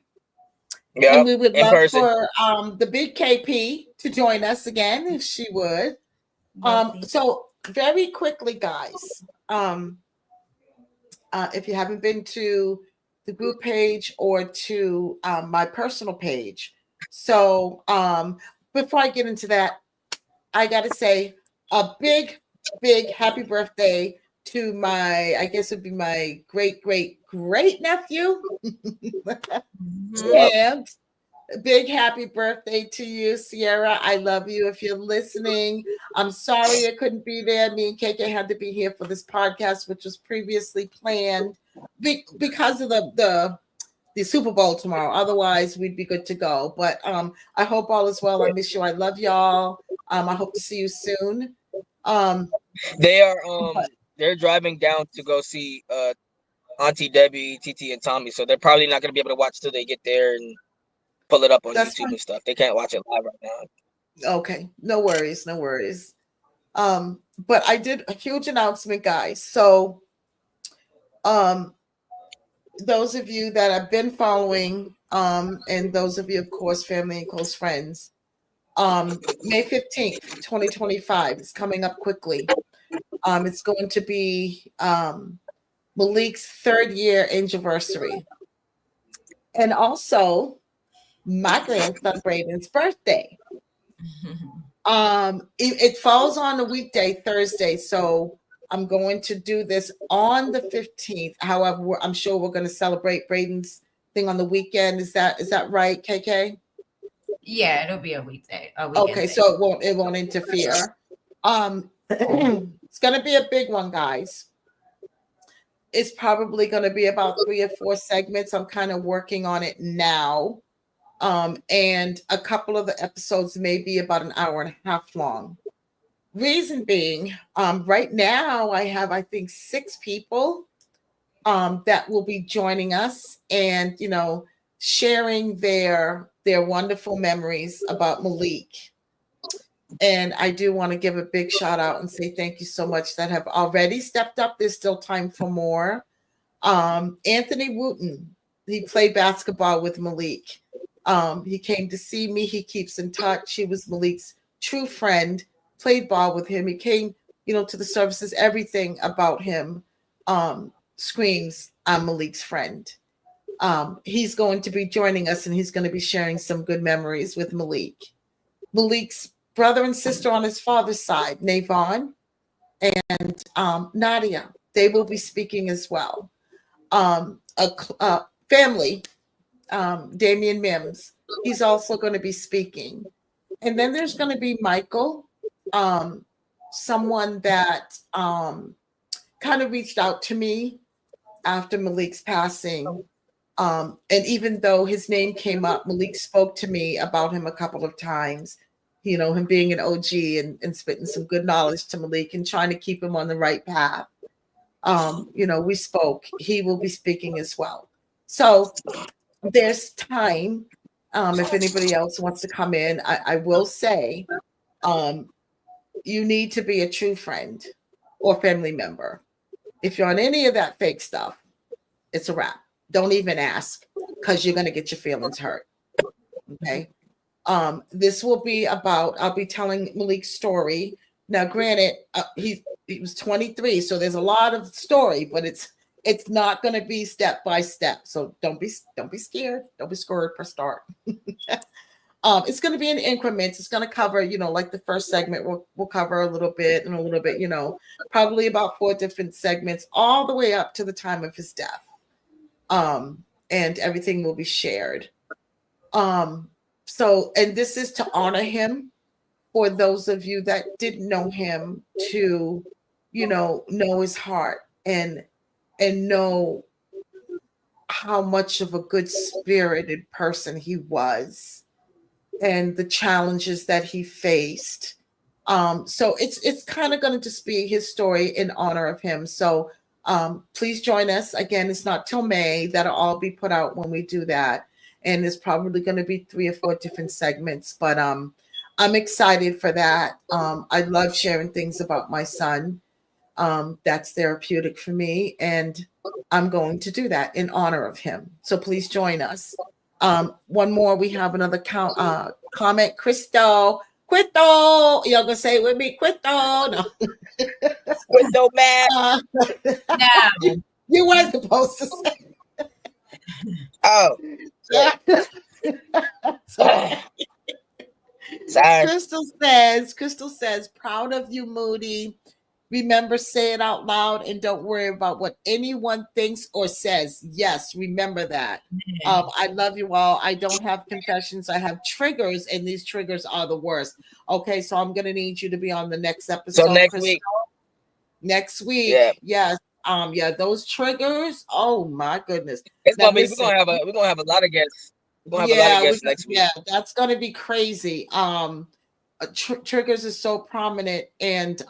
And Yep, we would in love person. for the big KP to join us again if she would. We'll see. So very quickly, guys, if you haven't been to the group page or to my personal page, so before I get into that, I got to say a big, big happy birthday to my, I guess it would be my great, great, great nephew. Mhm. Yep. And a big happy birthday to you, Sierra. I love you. If you're listening, I'm sorry I couldn't be there. Me and KK had to be here for this podcast, which was previously planned because of the Super Bowl tomorrow. Otherwise, we'd be good to go. But I hope all is well. I miss you. I love y'all. I hope to see you soon. They are But they're driving down to go see Auntie Debbie, TT, and Tommy. So they're probably not gonna be able to watch till they get there and pull it up on that's YouTube fine. and stuff. They can't watch it live right now. Okay. No worries. No worries. But I did a huge announcement, guys. So um, those of you that have been following, and those of you, of course, family and close friends, May 15th, 2025 is coming up quickly. It's going to be Malik's third year anniversary. And also my grandson Braden's birthday. It falls on a weekday, Thursday, so I'm going to do this on the 15th. However, I'm sure we're going to celebrate Braden's thing on the weekend. Is that right, KK? Yeah, it'll be a weekday, a weekend Okay, thing. so it won't interfere. It's going to be a big one, guys. It's probably going to be about 3 or 4 segments. I'm kind of working on it now. And a couple of the episodes may be about an hour and a half long. Reason being, right now I have, I think, 6 people that will be joining us, and sharing their wonderful memories about Malik. And I do want to give a big shout out and say thank you so much that have already stepped up. There's still time for more. Anthony Wooten, he played basketball with Malik. He came to see me. He keeps in touch. He was Malik's true friend, played ball with him. He came, to the services. Everything about him screams, I'm Malik's friend. He's going to be joining us, and he's going to be sharing some good memories with Malik. Malik's brother and sister on his father's side, Navon and Nadia, they will be speaking as well. A family, Damian Mims, he's also going to be speaking. And then there's going to be Michael, someone that kind of reached out to me after Malik's passing. And even though his name came up, Malik spoke to me about him a couple of times, him being an OG and spitting some good knowledge to Malik and trying to keep him on the right path. We spoke. He will be speaking as well. So there's time. If anybody else wants to come in, I will say, you need to be a true friend or family member. If you're on any of that fake stuff, it's a wrap. Don't even ask, because you're going to get your feelings hurt. Okay. This will be about, I'll be telling Malik's story. Now, granted, he was 23, so there's a lot of story, but it's not going to be step by step. So don't be scared. Don't be scared per start. It's going to be in increments. It's going to cover, like the first segment, we'll cover a little bit and a little bit, probably about 4 different segments, all the way up to the time of his death. And everything will be shared. So, and this is to honor him, for those of you that didn't know him, to, know his heart and know how much of a good spirited person he was, and the challenges that he faced. So it's kind of going to just be his story in honor of him. So please join us. Again, it's not till May. That'll all be put out when we do that. And there's probably going to be 3 or 4 different segments. But I'm excited for that. I love sharing things about my son. That's therapeutic for me. And I'm going to do that in honor of him. So please join us. One more, we have another comment. Crystal, y'all gonna say it with me? Crystal, no. Crystal man. No. You weren't supposed to say. Oh. Sorry. Sorry. Crystal says, proud of you, Moody. Remember, say it out loud and don't worry about what anyone thinks or says. Yes, remember that. I love you all. I don't have confessions. I have triggers, and these triggers are the worst. Okay, so I'm going to need you to be on the next episode. So next Crystal. week. Next week. Yeah. Yes. Yeah, those triggers. Oh my goodness. It's Now, gonna be. listen, We're gonna have a lot of guests. We're gonna have a lot of guests next week. Yeah, that's gonna be crazy. Triggers is so prominent, and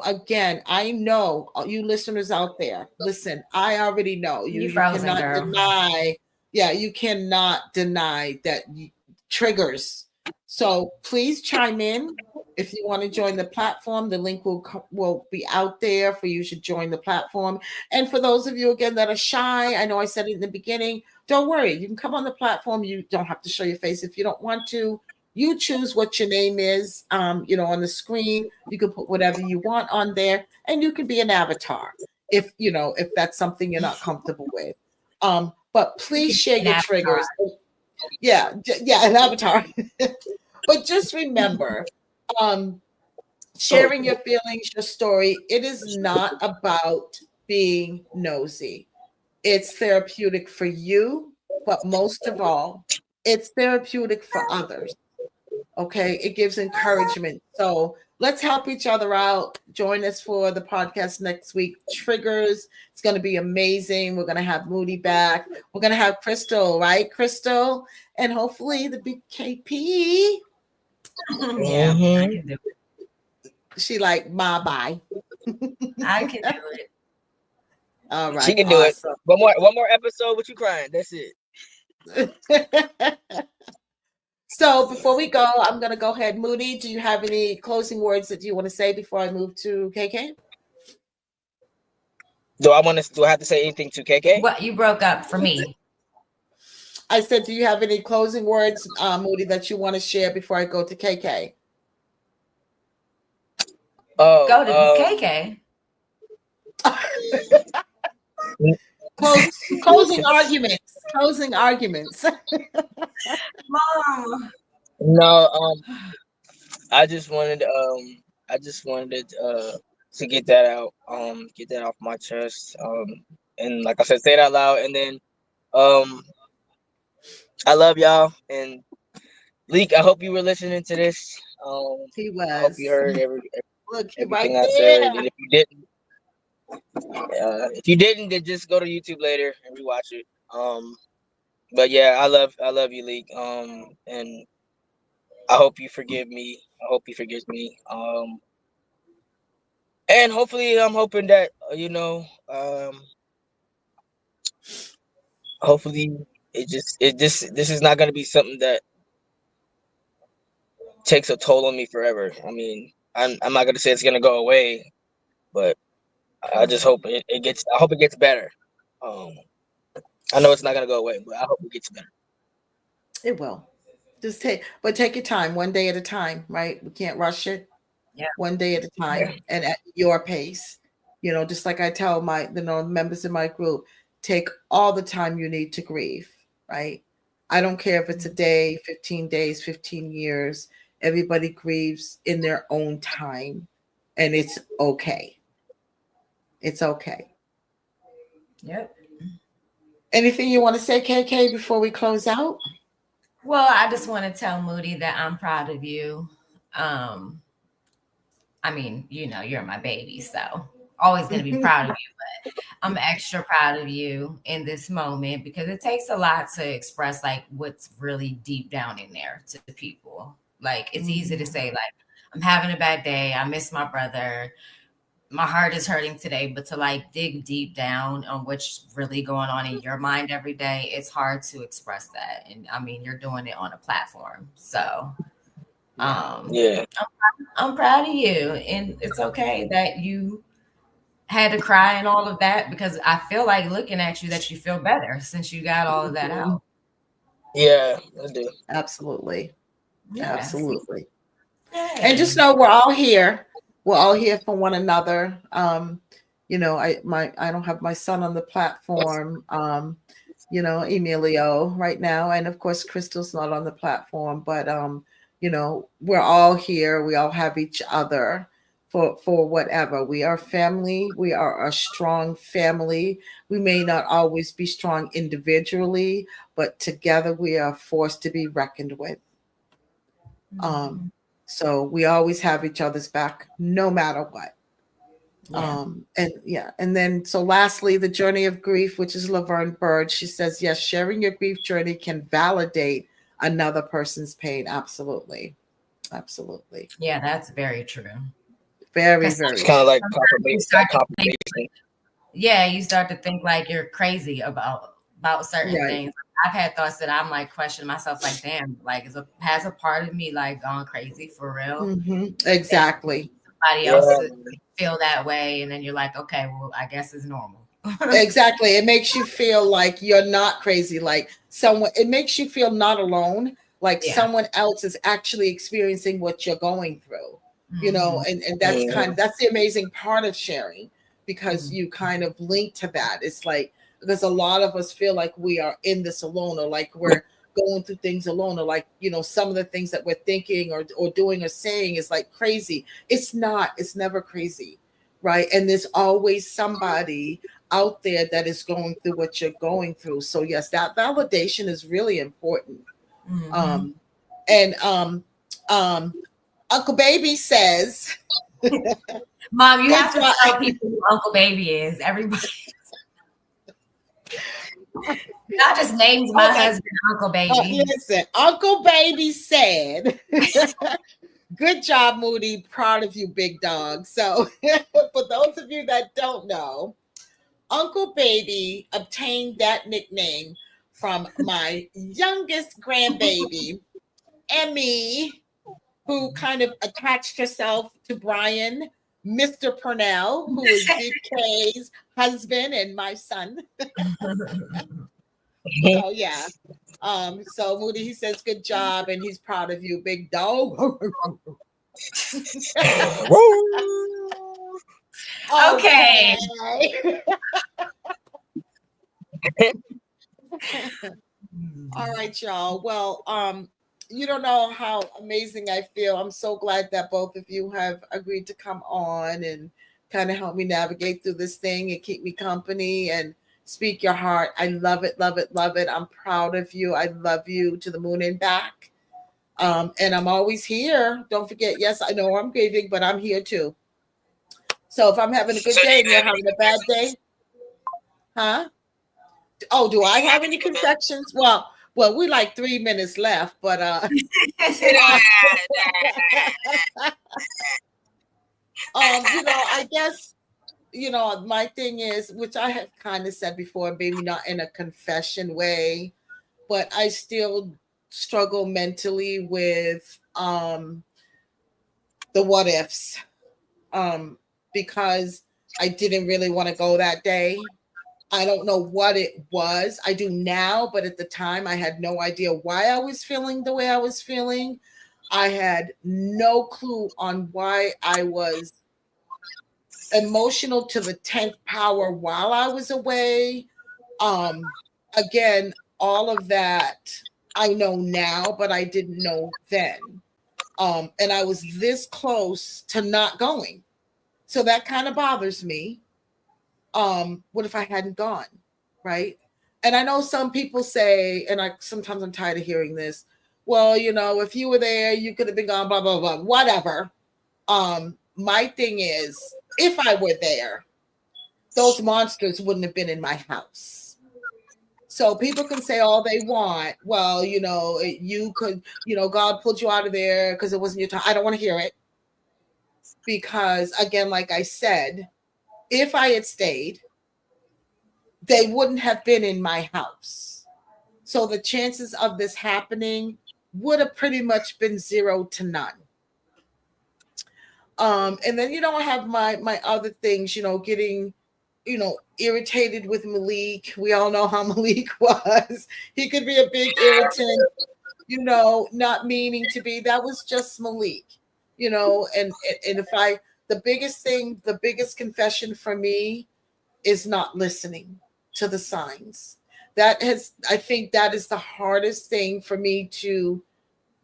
again, I know you listeners out there. Listen, I already know you frozen, cannot girl. deny. Yeah, you cannot deny that triggers. So please chime in if you want to join the platform. The link will be out there for you to join the platform. And for those of you again that are shy, I know I said it in the beginning. Don't worry, you can come on the platform. You don't have to show your face if you don't want to. You choose what your name is. On the screen, you can put whatever you want on there, and you can be an avatar if that's something you're not comfortable with. But You please can share be an your avatar. triggers. Yeah, an avatar. But just remember, um, Oh, sharing your feelings, your story, it is not about being nosy. It's therapeutic for you, but most of all, it's therapeutic for others. Okay. It gives encouragement. So let's help each other out. Join us for the podcast next week. Triggers. It's going to be amazing. We're going to have Moody back. We're going to have Crystal, right? Crystal, and hopefully the big KP. Yeah, I hmm can do it. She like, bye. I can do it. All she right. can do it. Awesome. One more episode with you crying. That's it. So before we go, I'm going to go ahead. Moody, do you have any closing words that you want to say before I move to KK? Do I have to say anything to KK? What you broke up for me. I said, do you have any closing words, Moody, that you want to share before I go to KK? Go to Oh, KK. Close, closing arguments. Closing arguments. Mom. no. I just wanted I just wanted to get that off my chest. And like I said, say it out loud. And then um, I love y'all. And Leak, I hope you were listening to this. He I hope you was. heard Look, he right everything I said. there. And if you didn't, then just go to YouTube later and rewatch it. But yeah, I love you, Leak. And I hope you forgive me. I hope he forgives me. And hopefully, I'm hoping that hopefully this is not gonna be something that takes a toll on me forever. I mean, I'm not gonna say it's gonna go away, but I just hope it gets. I hope it gets better. Um, I know it's not gonna go away, but I hope it gets better. It will. Take your time, one day at a time, right? We can't rush it. Yeah. One day at a Yeah. time and at your pace. Just like I tell my members in my group, take all the time you need to grieve, right? I don't care if it's a day, 15 days, 15 years. Everybody grieves in their own time, and it's okay. It's okay. Yep. Anything you want to say, KK, before we close out? Well, I just want to tell Moody that I'm proud of you. Um, I mean, you're my baby, so always going to be proud of you. But I'm extra proud of you in this moment because it takes a lot to express like what's really deep down in there to people. Like it's easy to say like I'm having a bad day, I miss my brother, my heart is hurting today, but to like dig deep down on what's really going on in your mind every day, it's hard to express that. And I mean, you're doing it on a platform. So Yeah. um Yeah, I'm proud of you. And it's okay that you had to cry and all of that because I feel like looking at you that you feel better since you got all of that out. yeah, I do. Absolutely. Yeah. See? Absolutely. And just Yay. know we're all here. We're all here for one another. I don't have my son on the platform, Emilio right now, and of course Crystal's not on the platform, but we're all here. We all have each other for whatever. We are family. We are a strong family. We may not always be strong individually, but together we are a force to be reckoned with. Um, Mhm. so we always have each other's back, no matter what. Yeah. And then so lastly, the journey of grief, which is Laverne Bird. She says, yes, sharing your grief journey can validate another person's pain. Absolutely, absolutely, Yeah, that's very true. very, Because It's very kind of true. sometimes you like start to think, confirmation. yeah, you start to think like you're crazy about about certain Right. things. I've had thoughts that I'm like questioning myself, like, damn, like has a part of me like gone crazy for real? And Exactly. somebody Yeah, else man. feel that way, and then you're like, okay, well, I guess it's normal. Exactly. It makes you feel like you're not crazy, like someone, it makes you feel not alone, like Yeah. someone else is actually experiencing what you're going through, Hmm. and Mhm. that's the amazing part of sharing, because Hmm. you kind of link to that. It's like, because a lot of us feel like we are in this alone, or like we're going through things alone, or like, some of the things that we're thinking or doing or saying is like crazy. It's not, it's never crazy, right? And there's always somebody out there that is going through what you're going through. So yes, that validation is really important. Hmm. Um, and um, Uncle Baby says, Mom, you "Good have to job." tell people who Uncle Baby is. Everybody, not just names my Okay, husband Uncle Baby. listen. Uncle Baby said, "Good job, Moody. Proud of you, big dog." So, for those of you that don't know, Uncle Baby obtained that nickname from my youngest grandbaby, Emmy, who kind of attached herself to Brian, Mr. Purnell, who is Big K's husband and my son. So yeah. So Moody, he says good job and he's proud of you, big dog. Woo! Okay. Okay. All right, y'all. Well, you don't know how amazing I feel. I'm so glad that both of you have agreed to come on and kind of help me navigate through this thing and keep me company and speak your heart. I love it, love it, love it. I'm proud of you. I love you to the moon and back. And I'm always here. Don't forget, yes, I know I'm grieving, but I'm here too. So if I'm having a good So do day you and you're have any having a bad day, confessions? huh? Oh, do Do I you have have any any confessions? confections? Well, we like 3 minutes left, but I guess, my thing is, which I have kind of said before, maybe not in a confession way, but I still struggle mentally with the what ifs. Because I didn't really want to go that day. I don't know what it was. I do now, but at the time I had no idea why I was feeling the way I was feeling. I had no clue on why I was emotional to the 10th power while I was away. Um, Again, all of that I know now, but I didn't know then. And I was this close to not going. So that kind of bothers me. What if I hadn't gone? Right. And I know some people say, and I sometimes I'm tired of hearing this, well, if you were there, you could have been gone, blah, blah, blah, whatever. My thing is, if I were there, those monsters wouldn't have been in my house. So people can say all they want. Well, you could, God pulled you out of there because it wasn't your time. I don't want to hear it because, again, like I said, if I had stayed, they wouldn't have been in my house. So the chances of this happening would have pretty much been zero to none. And then I have my other things, getting irritated with Malik. We all know how Malik was. He could be a big irritant, not meaning to be. That was just Malik, and if I the biggest confession for me is not listening to the signs. I think that is the hardest thing for me to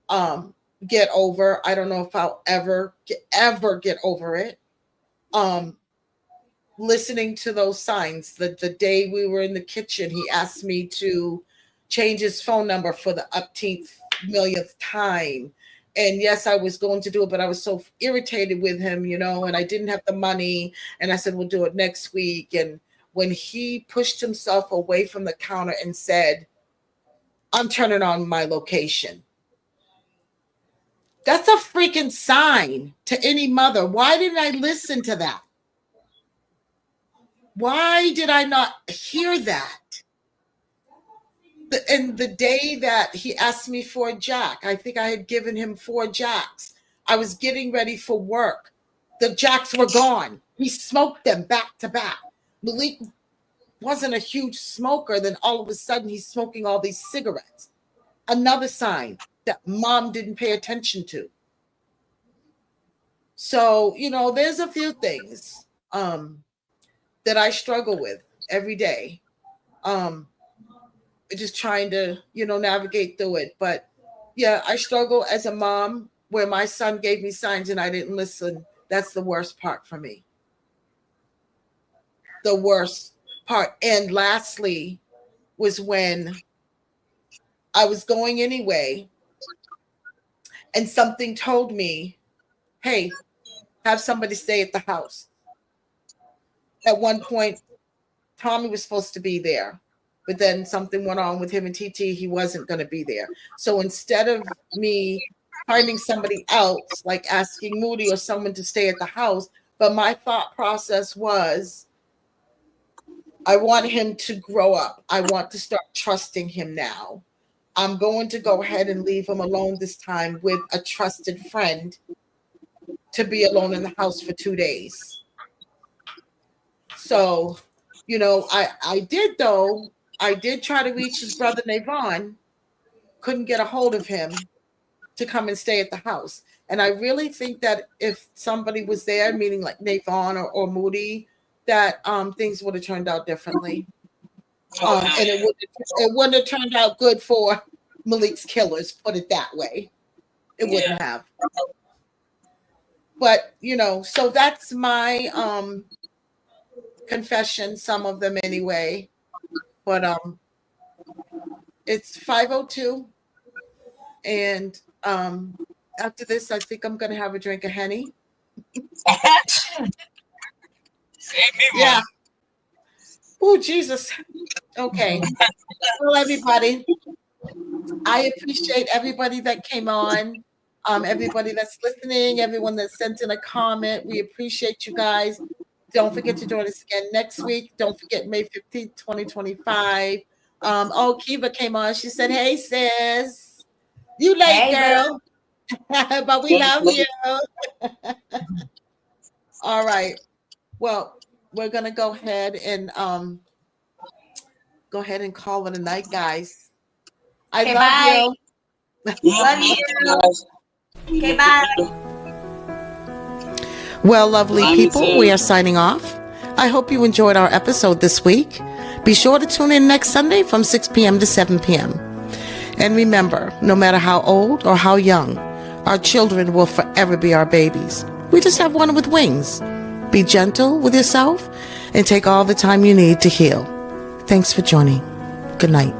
um get over. I don't know if I'll ever get over it. Um Listening to those signs. The day we were in the kitchen, he asked me to change his phone number for the upteenth millionth time. And yes, I was going to do it, but I was so irritated with him, and I didn't have the money. And I said, we'll do it next week. And when he pushed himself away from the counter and said, I'm turning on my location, that's a freaking sign to any mother. Why didn't I listen to that? Why did I not hear that? And the day that he asked me for a jack, I think I had given him 4 jacks. I was getting ready for work. The jacks were gone. He smoked them back to back. Malik wasn't a huge smoker. Then all of a sudden, he's smoking all these cigarettes. Another sign that mom didn't pay attention to. So, there's a few things that I struggle with every day. Just trying to, navigate through it. But yeah, I struggle as a mom where my son gave me signs and I didn't listen. That's the worst part for me. The worst part. And lastly was when I was going anyway and something told me, hey, have somebody stay at the house. At one point, Tommy was supposed to be there, but then something went on with him and TT. He wasn't going to be there. So instead of me finding somebody else, like asking Moody or someone to stay at the house, but my thought process was, I want him to grow up. I want to start trusting him now. I'm going to go ahead and leave him alone this time with a trusted friend to be alone in the house for 2 days. So, I did try to reach his brother Navon, couldn't get a hold of him to come and stay at the house. And I really think that if somebody was there, meaning like Navon or Moody, that things would have turned out differently. And it wouldn't have turned out good for Malik's killers, put it that way. It wouldn't have. But, so that's my confession, some of them anyway. But it's 5:02. And after this, I think I'm going to have a drink of Henny. Yeah. Oh, Jesus. Okay. Well, everybody, I appreciate everybody that came on, everybody that's listening, everyone that sent in a comment. We appreciate you guys. Don't forget to join us again next week. Don't forget May 15th, 2025. Kiva came on. She said, hey, sis. You late, hey, girl. But we love you. All right. Well, we're going to go ahead and call it a night, guys. I love you. Love you. Okay, bye. Well, lovely people, we are signing off. I hope you enjoyed our episode this week. Be sure to tune in next Sunday from 6 p.m. to 7 p.m. And remember, no matter how old or how young, our children will forever be our babies. We just have one with wings. Be gentle with yourself and take all the time you need to heal. Thanks for joining. Good night.